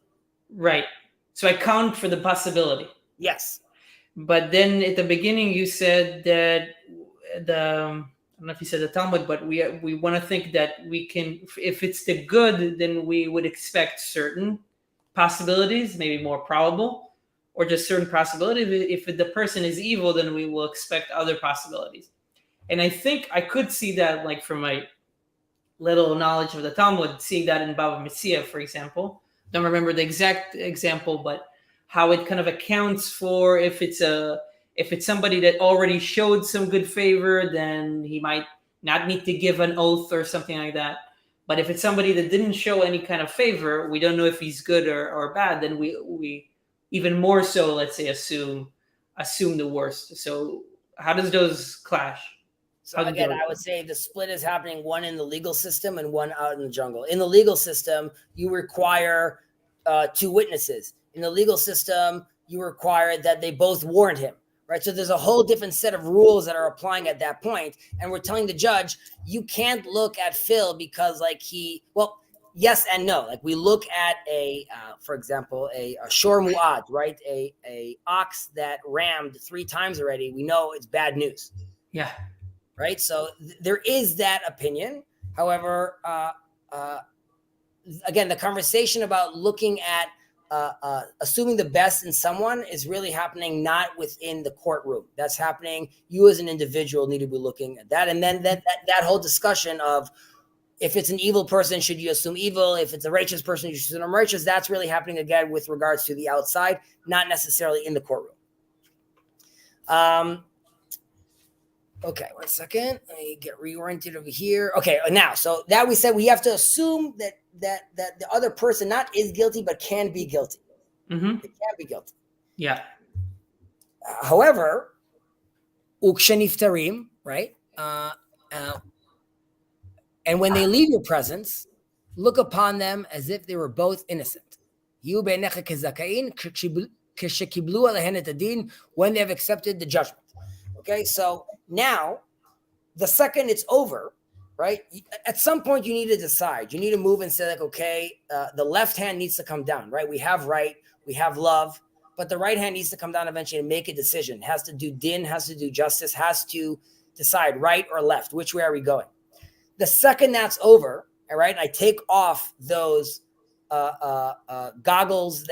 Right. So account for the possibility. Yes. But then at the beginning you said that I don't know if you said the Talmud, but we want to think that we can, if it's the good, then we would expect certain possibilities, maybe more probable, or just certain possibilities. If the person is evil, then we will expect other possibilities. And I think I could see that, like from my little knowledge of the Talmud, seeing that in Bava Metzia, for example. Don't remember the exact example, but how it kind of accounts for if it's somebody that already showed some good favor, then he might not need to give an oath or something like that. But if it's somebody that didn't show any kind of favor, we don't know if he's good or bad, then we even more so, let's say, assume the worst. So how does those clash? So again, I would say the split is happening, one in the legal system and one out in the jungle. In the legal system, you require 2 witnesses. In the legal system, you require that they both warned him, right? So there's a whole different set of rules that are applying at that point. And we're telling the judge, you can't look at Phil because yes and no. Like we look at for example, a shor mu'ad, right? A ox that rammed 3 times already. We know it's bad news. Yeah. Right. So there is that opinion. However, again, the conversation about looking at assuming the best in someone is really happening not within the courtroom. That's happening. You as an individual need to be looking at that. And then that whole discussion of, if it's an evil person, should you assume evil? If it's a righteous person, you should assume righteous. That's really happening again with regards to the outside, not necessarily in the courtroom. Okay, 1 second. Let me get reoriented over here. Okay, now, so that we said we have to assume that the other person not is guilty, but can be guilty. Mm-hmm. It can be guilty. Yeah. However, uksheniftarim, right? And when they leave your presence, look upon them as if they were both innocent. When they have accepted the judgment. Okay, so now, the second it's over, right? At some point, you need to decide. You need to move and say, like, okay, the left hand needs to come down, right? We have right, we have love, but the right hand needs to come down eventually and make a decision. It has to do din, has to do justice, has to decide right or left. Which way are we going? The second that's over, all right, I take off those glasses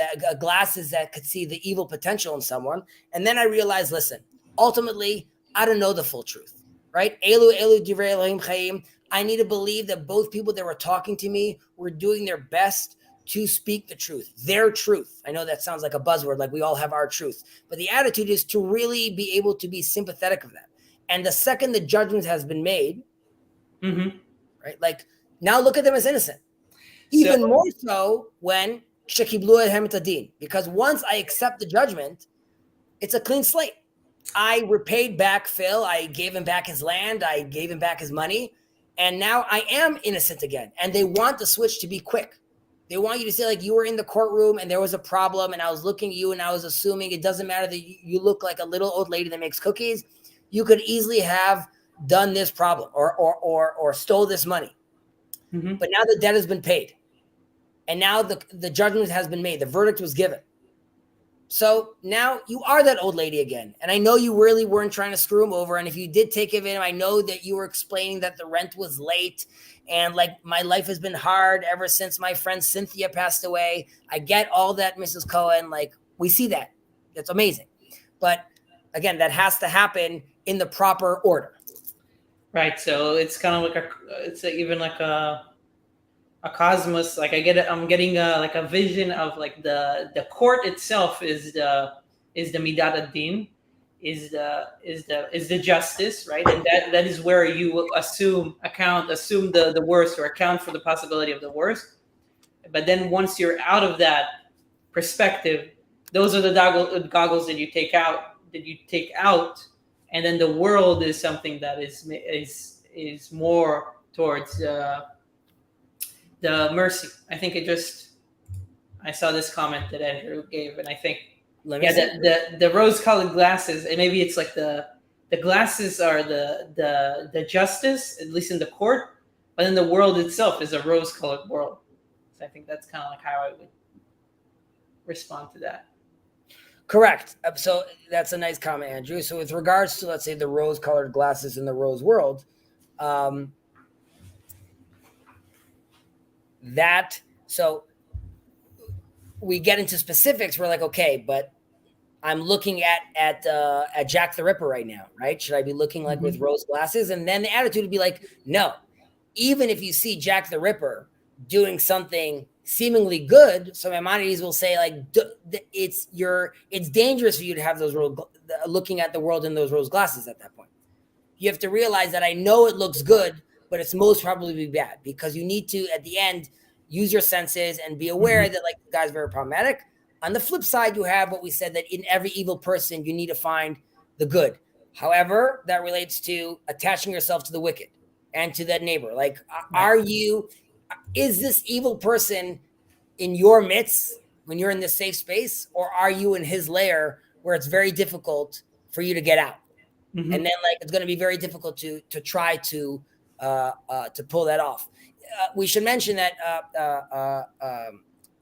that could see the evil potential in someone, and then I realize, listen, ultimately, I don't know the full truth, right? Elu divrei Elohim chayim. I need to believe that both people that were talking to me were doing their best to speak the truth, their truth. I know that sounds like a buzzword, like we all have our truth, but the attitude is to really be able to be sympathetic of that. And the second the judgment has been made, mm-hmm. right? Like, now look at them as innocent. Even more so when shekiblu ehem et hadin, because once I accept the judgment, it's a clean slate. I repaid back Phil. I gave him back his land. I gave him back his money. And now I am innocent again. And they want the switch to be quick. They want you to say, like, you were in the courtroom and there was a problem and I was looking at you and I was assuming it doesn't matter that you look like a little old lady that makes cookies. You could easily have done this problem or stole this money. Mm-hmm. But now the debt has been paid. And now the judgment has been made. The verdict was given. So now you are that old lady again. And I know you really weren't trying to screw him over. And if you did take it in, I know that you were explaining that the rent was late. And like, my life has been hard ever since my friend Cynthia passed away. I get all that, Mrs. Cohen. Like, we see that. That's amazing. But again, that has to happen in the proper order. Right. So it's kind of like even like a cosmos. Like I'm getting like a vision of like the court itself is the midat ad-din, is the justice, right? And that is where you assume the worst, or account for the possibility of the worst. But then once you're out of that perspective, those are the goggles that you take out, and then the world is something that is more towards the mercy. I think I saw this comment that Andrew gave, and I think the rose-colored glasses, and maybe it's like the glasses are the justice, at least in the court, but then the world itself is a rose-colored world. So I think that's kind of like how I would respond to that. Correct. So that's a nice comment, Andrew. So with regards to, let's say, the rose-colored glasses in the rose world, so we get into specifics. We're like, okay, but I'm looking at Jack the Ripper right now, right? Should I be looking like with rose glasses? And then the attitude would be like, no. Even if you see Jack the Ripper doing something seemingly good, so Maimonides will say, like, it's dangerous for you to have those looking at the world in those rose glasses at that point. You have to realize that I know it looks good, but it's most probably be bad, because you need to, at the end, use your senses and be aware that, like, the guy's very problematic. On the flip side, you have what we said, that in every evil person, you need to find the good. However, that relates to attaching yourself to the wicked and to that neighbor. Like, is this evil person in your midst when you're in this safe space, or are you in his lair where it's very difficult for you to get out? And then, like, it's going to be very difficult to try to pull that off. We should mention that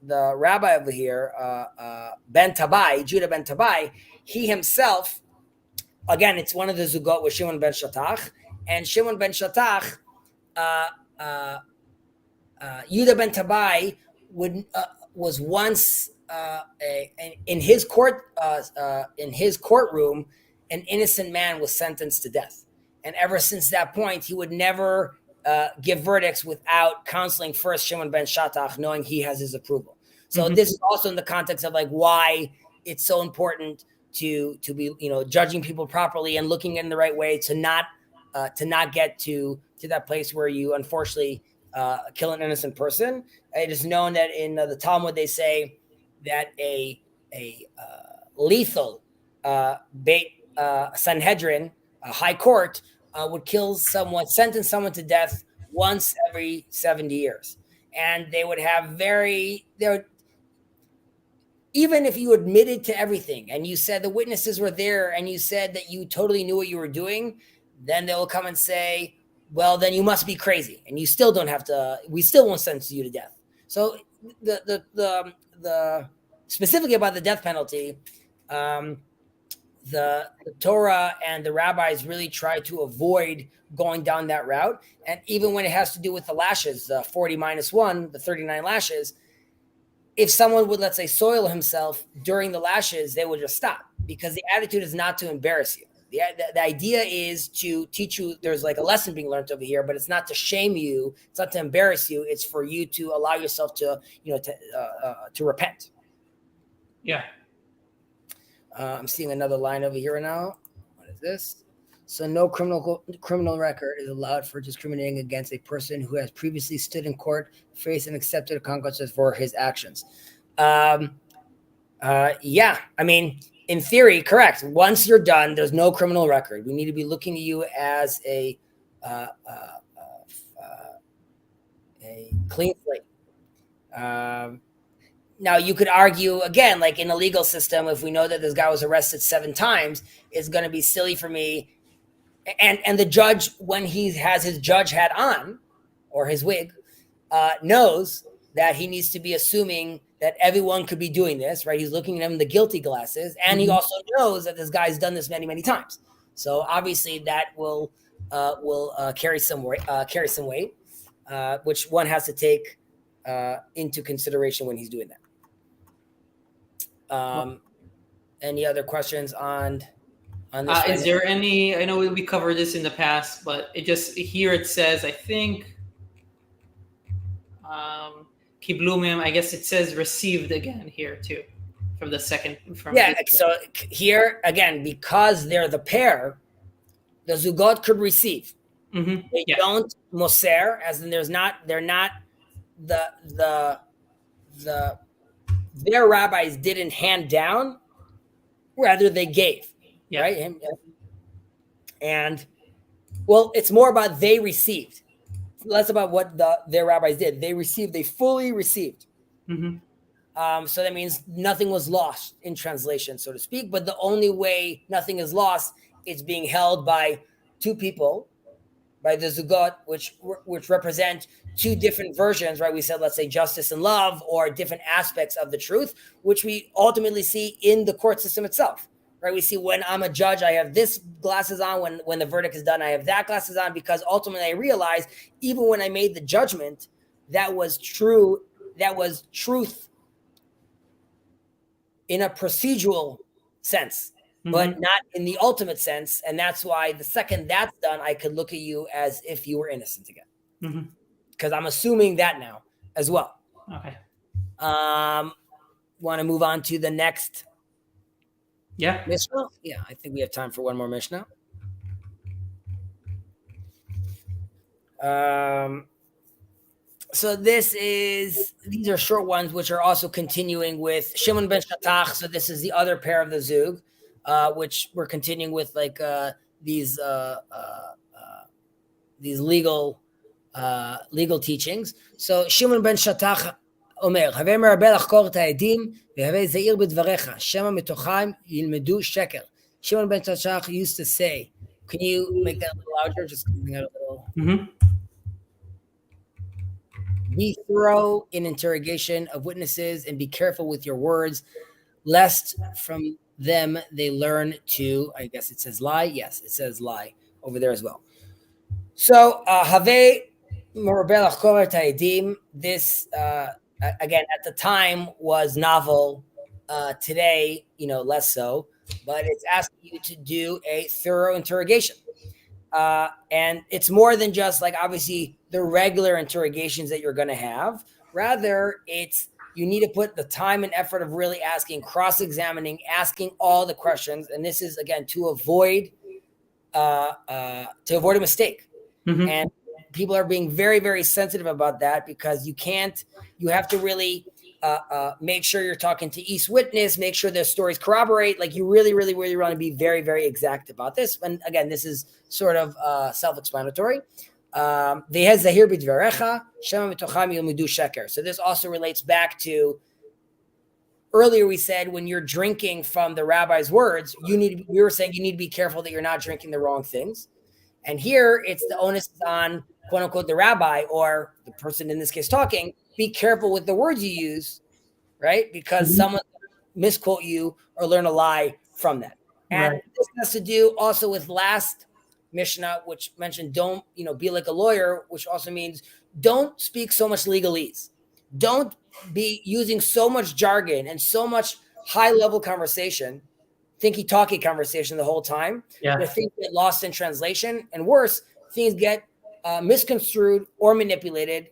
the rabbi over here, Ben Tabai, Judah Ben Tabai, he himself, again, it's one of the zugot with Shimon ben Shatach, and Shimon ben Shatach, Judah ben Tabai was once in his courtroom, an innocent man was sentenced to death, and ever since that point, he would never give verdicts without counseling first Shimon ben Shatach, knowing he has his approval. So this is also in the context of like why it's so important to be judging people properly and looking in the right way to not get to that place where you unfortunately kill an innocent person. It is known that in the Talmud they say that a lethal Beit Sanhedrin, a high court, would sentence someone to death once every 70 years. And they would have even if you admitted to everything and you said the witnesses were there and you said that you totally knew what you were doing, then they'll come and say, well, then you must be crazy. And you still don't have to, we still won't sentence you to death. So the specifically about the death penalty, the Torah and the rabbis really try to avoid going down that route. And even when it has to do with the lashes, the 40 minus 1, the 39 lashes, if someone would, let's say, soil himself during the lashes, they would just stop, because the attitude is not to embarrass you. The idea is to teach you, there's like a lesson being learned over here, but it's not to shame you. It's not to embarrass you. It's for you to allow yourself to repent. Yeah. I'm seeing another line over here now. What is this? So no criminal record is allowed for discriminating against a person who has previously stood in court, faced and accepted consequences for his actions. Yeah, I mean, in theory, correct. Once you're done, there's no criminal record. We need to be looking at you as a clean slate. Now, you could argue, again, like in the legal system, if we know that this guy was arrested 7 times, it's going to be silly for me. And the judge, when he has his judge hat on, or his wig, knows that he needs to be assuming that everyone could be doing this, right? He's looking at him in the guilty glasses, and he also knows that this guy's done this many, many times. So obviously that will carry some weight, which one has to take into consideration when he's doing that. Any other questions on this? Is there any? I know we covered this in the past, but it says, I think, Kiblumim, I guess it says received again here too, from the second. So here again, because they're the pair, the zugot could receive. Mm-hmm. They don't moser, as in they're not their rabbis didn't hand down, rather they gave, right? And well, it's more about they received, less about what their rabbis did. They fully received. Mm-hmm. So that means nothing was lost in translation, so to speak. But the only way nothing is lost, it's being held by 2 people, by the zugot, which represent 2 different versions, right? We said, let's say justice and love, or different aspects of the truth, which we ultimately see in the court system itself, right? We see when I'm a judge, I have this glasses on. When the verdict is done, I have that glasses on, because ultimately I realize even when I made the judgment, that was true. That was truth in a procedural sense, but not in the ultimate sense. And that's why the second that's done, I could look at you as if you were innocent again. Because I'm assuming that now as well. Okay. Want to move on to the next Mishnah? Yeah, I think we have time for one more Mishnah. So these are short ones, which are also continuing with Shimon ben Shatach. So this is the other pair of the Zug, which we're continuing with, like these legal teachings. So Shimon ben Shatach אומר, הווה מרבה לחקור את העדים, והווה זהיר בדבריך, שמא מתוכם ילמדו שקר. Shimon ben Shatach used to say, Can you make that a little louder? Just coming out a little. Mm-hmm. Be thorough in interrogation of witnesses and be careful with your words, lest from them they learn to, I guess it says lie. Yes, it says lie over there as well. So, have merabel achkor ta'edim. This, again, at the time was novel. Today, less so, but it's asking you to do a thorough interrogation. And it's more than just like obviously the regular interrogations that you're going to have. Rather, it's you need to put the time and effort of really asking, cross-examining, asking all the questions. And this is again to avoid a mistake. Mm-hmm. And people are being very, very sensitive about that because you have to really make sure you're talking to each witness, make sure their stories corroborate. Like you really, really, really want to be very, very exact about this. And again, this is sort of self-explanatory. So this also relates back to earlier we said when you're drinking from the rabbi's words, we were saying you need to be careful that you're not drinking the wrong things. And here it's the onus on quote unquote the rabbi or the person in this case talking. Be careful with the words you use, right? Because someone misquote you or learn a lie from that. And this has to do also with last Mishnah, which mentioned don't, be like a lawyer, which also means don't speak so much legalese. Don't be using so much jargon and so much high-level conversation, thinky-talky conversation the whole time. Yeah. That things get lost in translation. And worse, things get misconstrued or manipulated.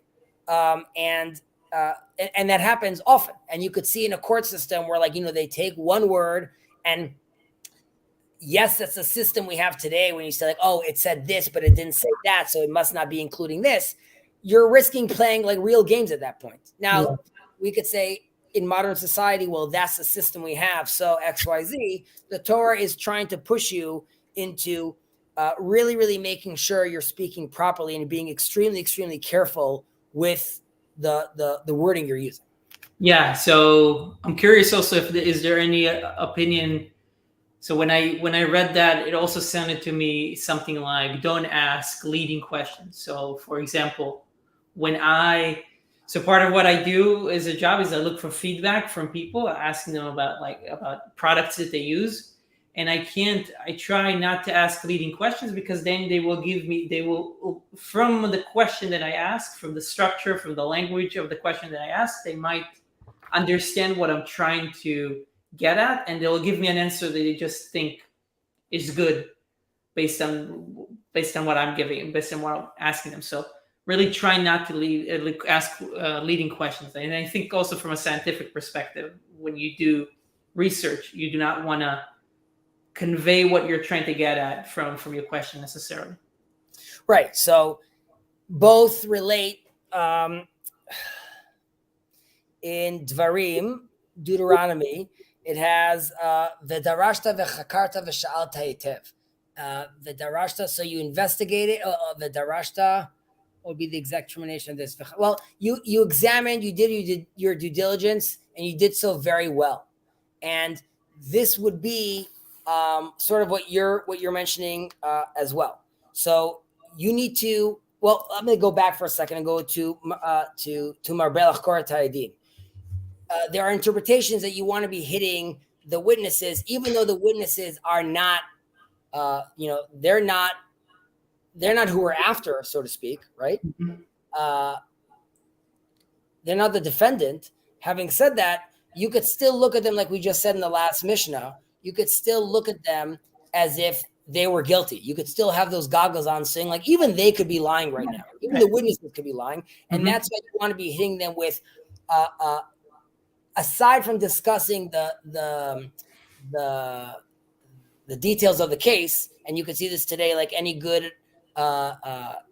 And that happens often. And you could see in a court system where they take one word and yes, that's the system we have today when you say it said this, but it didn't say that. So it must not be including this. You're risking playing like real games at that point. Now we could say in modern society, well, that's the system we have. So XYZ, the Torah is trying to push you into really, really making sure you're speaking properly and being extremely, extremely careful with the wording you're using. Yeah. So I'm curious also is there any opinion? So when I read that, it also sounded to me something like don't ask leading questions. So for example, so part of what I do as a job is I look for feedback from people, asking them about products that they use. And I try not to ask leading questions because then they will from the question that I ask, from the structure, from the language of the question that I ask, they might understand what I'm trying to get at, and they'll give me an answer that they just think is good based on what I'm giving, based on what I'm asking them. So really try not to ask leading questions. And I think also from a scientific perspective, when you do research, you do not want to convey what you're trying to get at from your question necessarily. Right. So both relate in Dvarim, Deuteronomy. It has v'darashta v'chakarta v'sha'alta hitev. V'darashta, so you investigate it. V'darashta would be the exact termination of this. Well, you examined, you did your due diligence, and you did so very well. And this would be sort of what you're mentioning as well. So you need to. Well, I'm going to go back for a second and go to Marbel Achkor Ta'edim. There are interpretations that you want to be hitting the witnesses, even though the witnesses are not, they're not who we're after, so to speak, right? Mm-hmm. They're not the defendant. Having said that, you could still look at them like we just said in the last Mishnah. You could still look at them as if they were guilty. You could still have those goggles on saying like, even they could be lying right now. Even the witnesses could be lying. And that's why you want to be hitting them with, aside from discussing the details of the case, and you can see this today, like any good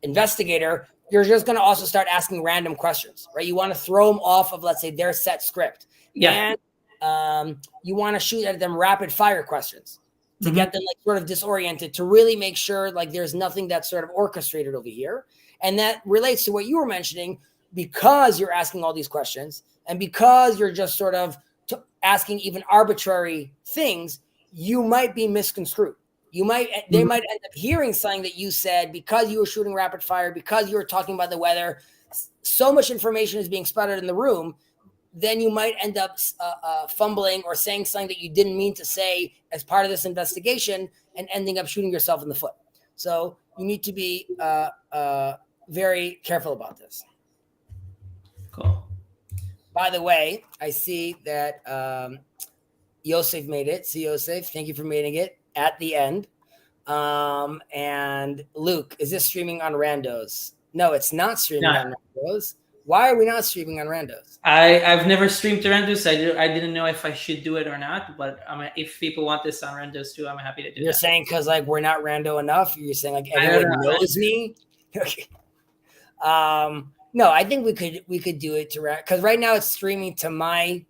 investigator, you're just going to also start asking random questions, right? You want to throw them off of, let's say, their set script. Yeah. And you want to shoot at them rapid fire questions to get them like sort of disoriented, to really make sure like there's nothing that's sort of orchestrated over here. And that relates to what you were mentioning, because you're asking all these questions and because you're just sort of asking even arbitrary things, you might be misconstrued. they might end up hearing something that you said because you were shooting rapid fire, because you were talking about the weather. So much information is being sputtered in the room. Then you might end up fumbling or saying something that you didn't mean to say as part of this investigation and ending up shooting yourself in the foot. So you need to be very careful about this. Cool. By the way, I see that Yosef made it. See, Yosef, thank you for making it at the end. And Luke, is this streaming on Randos? No, it's not streaming on Randos. Why are we not streaming on Randos? I've never streamed to Randos. I didn't know if I should do it or not, but if people want this on Randos too, I'm happy to do it. You're saying because like we're not rando enough? You're saying like everyone knows me? No, I think we could do it to because right now it's streaming to my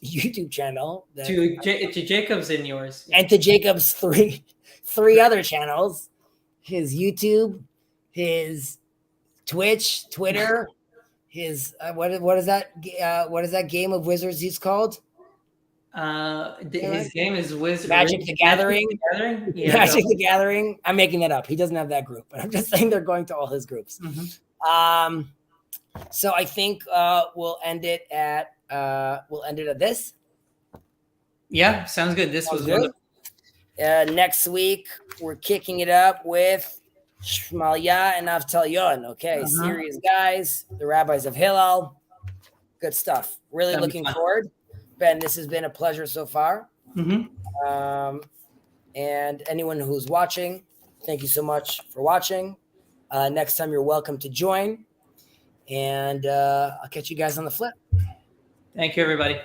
YouTube channel, to Jacob's and yours, and to Jacob's three other channels, his YouTube, his Twitch, Twitter, his what is that game of wizards he's called? His game is Magic the Gathering. Yeah, Magic the Gathering. I'm making that up. He doesn't have that group, but I'm just saying they're going to all his groups. Mm-hmm. So I think we'll end it at this. Yeah, sounds good. This was good. Next week we're kicking it up with Shmalia and Avtalyon. Okay, serious guys, the rabbis of Hillel. Good stuff. Really looking forward. Ben, this has been a pleasure so far. Mm-hmm. And anyone who's watching, thank you so much for watching. Next time you're welcome to join. And I'll catch you guys on the flip. Thank you, everybody.